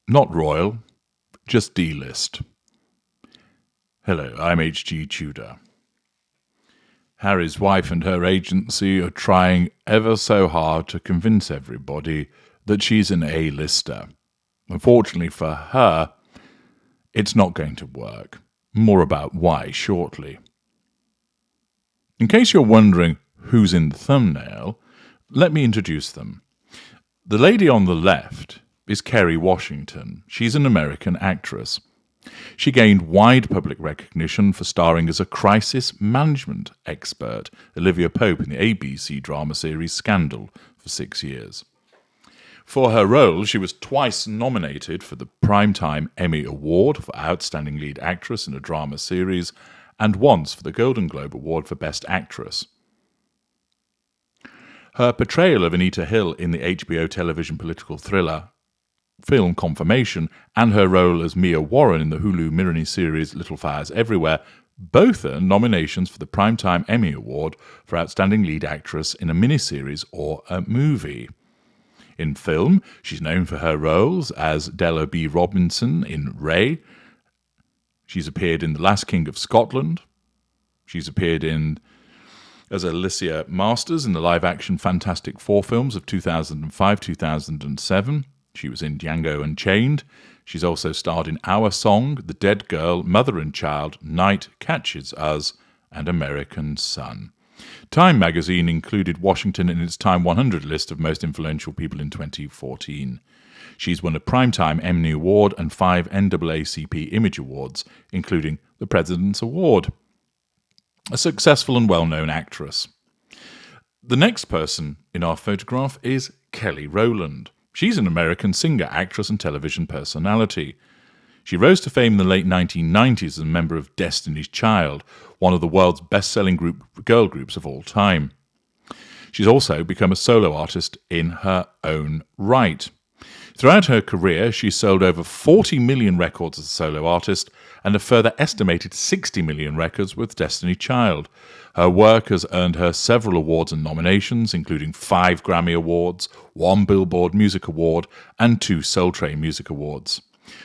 Not royal, just D-list. Hello, I'm H.G. Tudor. Harry's wife and her agency are trying ever so hard to convince everybody that she's an A-lister. Unfortunately for her, it's not going to work. More about why shortly. In case you're wondering who's in the thumbnail, let me introduce them. The lady on the left is Kerry Washington. She's an American actress. She gained wide public recognition for starring as a crisis management expert, Olivia Pope, in the ABC drama series Scandal for 6 years. For her role, she was twice nominated for the Primetime Emmy Award for Outstanding Lead Actress in a Drama Series, and once for the Golden Globe Award for Best Actress. Her portrayal of Anita Hill in the HBO television political thriller film Confirmation and her role as Mia Warren in the Hulu miniseries Little Fires Everywhere both earned nominations for the Primetime Emmy Award for Outstanding Lead Actress in a miniseries or a movie. In film, she's known for her roles as Della B. Robinson in Ray. She's appeared in The Last King of Scotland. She's appeared as Alicia Masters in the live-action Fantastic Four films of 2005-2007. She was in Django Unchained. She's also starred in Our Song, The Dead Girl, Mother and Child, Night Catches Us, and American Son. Time magazine included Washington in its Time 100 list of most influential people in 2014. She's won a Primetime Emmy Award and 5 NAACP Image Awards, including the President's Award. A successful and well-known actress. The next person in our photograph is Kelly Rowland. She's an American singer, actress, and television personality. She rose to fame in the late 1990s as a member of Destiny's Child, one of the world's best-selling girl groups of all time. She's also become a solo artist in her own right. Throughout her career, she's sold over 40 million records as a solo artist and a further estimated 60 million records with Destiny's Child. Her work has earned her several awards and nominations, including 5 Grammy Awards, 1 Billboard Music Award, and 2 Soul Train Music Awards.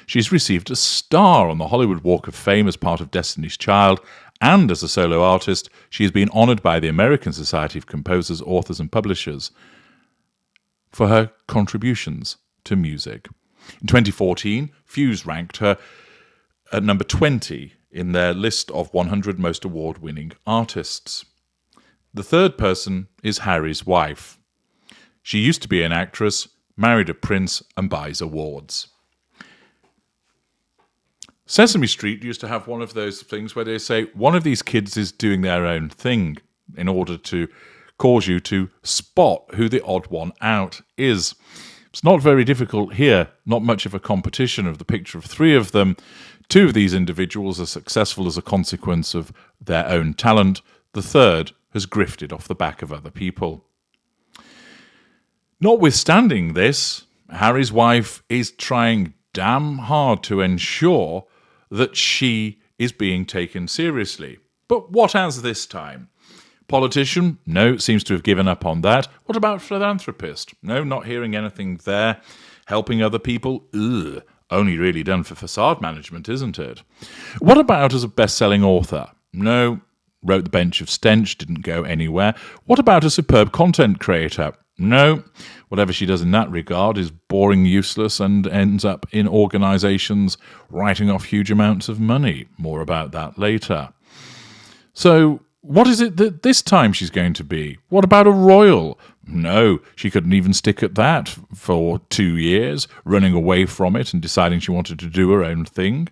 She's received a star on the Hollywood Walk of Fame as part of Destiny's Child, and as a solo artist, she has been honored by the American Society of Composers, Authors, and Publishers for her contributions to music. In 2014, Fuse ranked her at number 20 in their list of 100 most award-winning artists. The third person is Harry's wife. She used to be an actress, married a prince, and buys awards. Sesame Street used to have one of those things where they say one of these kids is doing their own thing in order to cause you to spot who the odd one out is. It's not very difficult here, not much of a competition of the picture of 3 of them. 2 of these individuals are successful as a consequence of their own talent. The third has grifted off the back of other people. Notwithstanding this, Harry's wife is trying damn hard to ensure that she is being taken seriously. But what as this time? Politician? No, seems to have given up on that. What about philanthropist? No, not hearing anything there. Helping other people? Ugh. Only really done for facade management, isn't it? What about as a best-selling author? No. Wrote The Bench of Stench, didn't go anywhere. What about a superb content creator? No. Whatever she does in that regard is boring, useless, and ends up in organisations writing off huge amounts of money. More about that later. So, what is it that this time she's going to be? What about a royal? No, she couldn't even stick at that for 2 years, running away from it and deciding she wanted to do her own thing.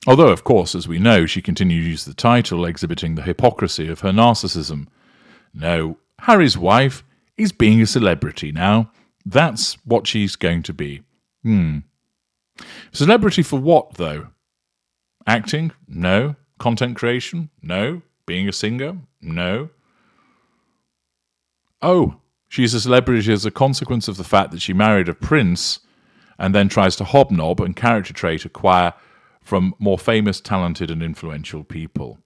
Although, of course, as we know, she continued to use the title, exhibiting the hypocrisy of her narcissism. No, Harry's wife is being a celebrity now. That's what she's going to be. Celebrity for what, though? Acting? No. Content creation? No. Being a singer? No. Oh, she's a celebrity as a consequence of the fact that she married a prince and then tries to hobnob and character trait acquire from more famous, talented, and influential people.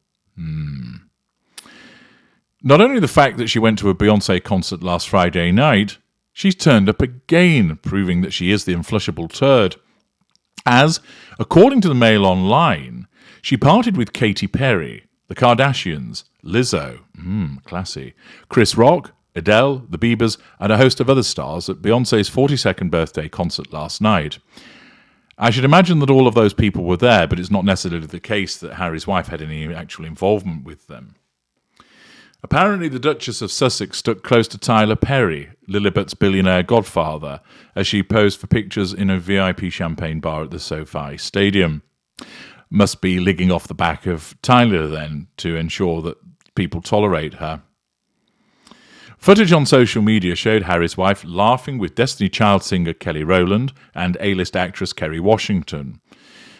Not only the fact that she went to a Beyoncé concert last Friday night, she's turned up again, proving that she is the influshable turd. as, according to the Mail Online, she parted with Katy Perry, the Kardashians, Lizzo, classy, Chris Rock, Adele, the Biebers, and a host of other stars at Beyoncé's 42nd birthday concert last night. I should imagine that all of those people were there, but it's not necessarily the case that Harry's wife had any actual involvement with them. Apparently, the Duchess of Sussex stuck close to Tyler Perry, Lilibet's billionaire godfather, as she posed for pictures in a VIP champagne bar at the SoFi Stadium. Must be ligging off the back of Tyler, then, to ensure that people tolerate her. Footage on social media showed Harry's wife laughing with Destiny Child singer Kelly Rowland and A-list actress Kerry Washington,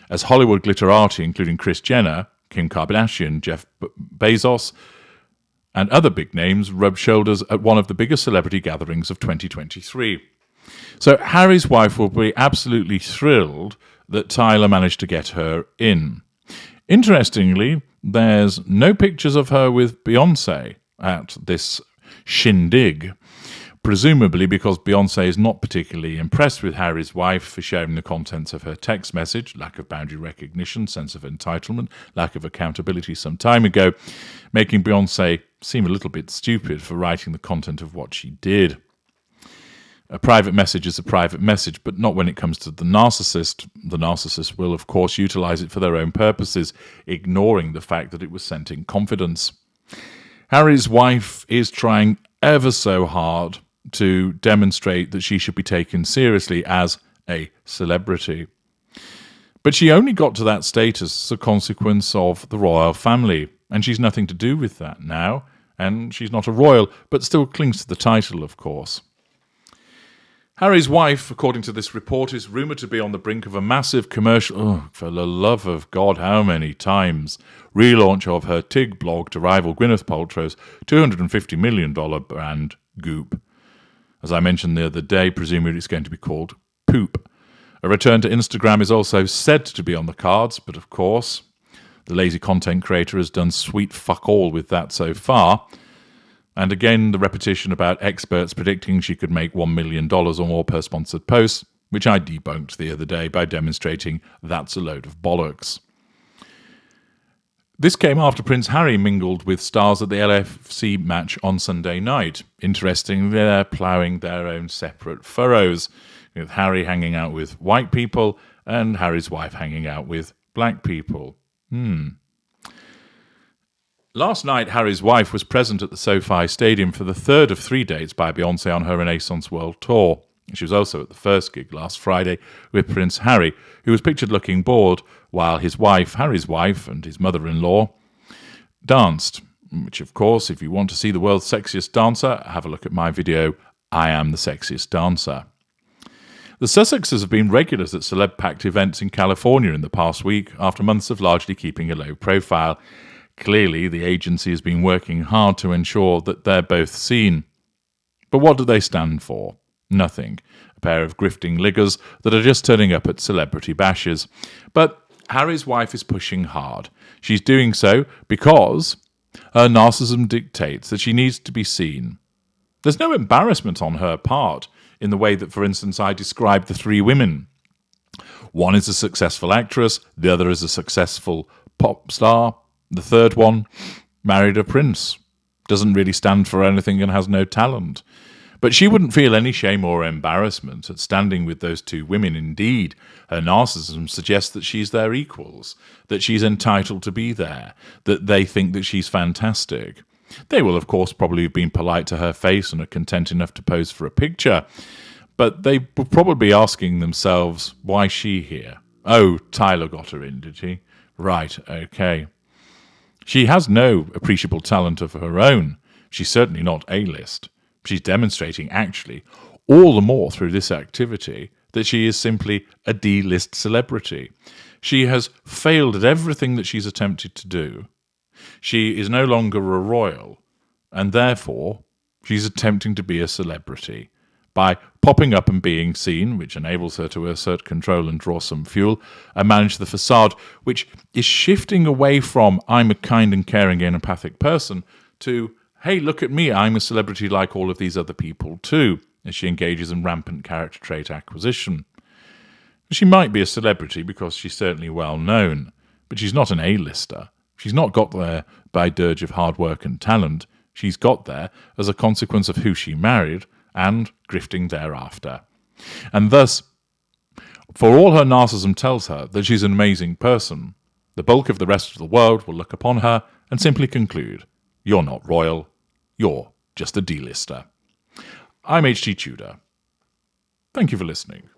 as Hollywood glitterati, including Kris Jenner, Kim Kardashian, Jeff Bezos, and other big names, rubbed shoulders at one of the biggest celebrity gatherings of 2023. So Harry's wife will be absolutely thrilled that Tyler managed to get her in. Interestingly, there's no pictures of her with Beyoncé at this shindig, presumably because Beyoncé is not particularly impressed with Harry's wife for sharing the contents of her text message, lack of boundary recognition, sense of entitlement, lack of accountability some time ago, making Beyoncé seem a little bit stupid for writing the content of what she did. A private message is a private message, but not when it comes to the narcissist. The narcissist will, of course, utilize it for their own purposes, ignoring the fact that it was sent in confidence. Harry's wife is trying ever so hard to demonstrate that she should be taken seriously as a celebrity. But she only got to that status as a consequence of the royal family, and she's nothing to do with that now, and she's not a royal, but still clings to the title, of course. Harry's wife, according to this report, is rumoured to be on the brink of a massive commercial, for the love of God, how many times, relaunch of her TIG blog to rival Gwyneth Paltrow's $250 million brand Goop. As I mentioned the other day, presumably it's going to be called Poop. A return to Instagram is also said to be on the cards, but of course, the lazy content creator has done sweet fuck all with that so far. And again, the repetition about experts predicting she could make $1 million or more per sponsored post, which I debunked the other day by demonstrating that's a load of bollocks. This came after Prince Harry mingled with stars at the LFC match on Sunday night. Interestingly, they're ploughing their own separate furrows, with Harry hanging out with white people and Harry's wife hanging out with black people. Last night, Harry's wife was present at the SoFi Stadium for the third of 3 dates by Beyoncé on her Renaissance World Tour. She was also at the first gig last Friday with Prince Harry, who was pictured looking bored, while his wife, Harry's wife, and his mother-in-law danced, which, of course, if you want to see the world's sexiest dancer, have a look at my video, I Am the Sexiest Dancer. The Sussexes have been regulars at celeb-packed events in California in the past week, after months of largely keeping a low profile. Clearly, the agency has been working hard to ensure that they're both seen. But what do they stand for? Nothing. A pair of grifting liggers that are just turning up at celebrity bashes. But Harry's wife is pushing hard. She's doing so because her narcissism dictates that she needs to be seen. There's no embarrassment on her part in the way that, for instance, I described the three women. One is a successful actress, the other is a successful pop star, the third one married a prince, doesn't really stand for anything and has no talent. But she wouldn't feel any shame or embarrassment at standing with those two women. Indeed, her narcissism suggests that she's their equals, that she's entitled to be there, that they think that she's fantastic. They will, of course, probably have been polite to her face and are content enough to pose for a picture, but they were probably asking themselves, why she here? Oh, Tyler got her in, did he? Right, okay. She has no appreciable talent of her own. She's certainly not A-list. She's demonstrating, actually, all the more through this activity, that she is simply a D-list celebrity. She has failed at everything that she's attempted to do. She is no longer a royal, and therefore she's attempting to be a celebrity. By popping up and being seen, which enables her to assert control and draw some fuel, and manage the facade, which is shifting away from I'm a kind and caring and empathic person to hey, look at me, I'm a celebrity like all of these other people too, as she engages in rampant character trait acquisition. She might be a celebrity because she's certainly well known, but she's not an A-lister. She's not got there by dirge of hard work and talent. She's got there as a consequence of who she married and grifting thereafter. And thus, for all her narcissism tells her that she's an amazing person, the bulk of the rest of the world will look upon her and simply conclude, you're not royal, you're just a D-lister. I'm H.T. Tudor. Thank you for listening.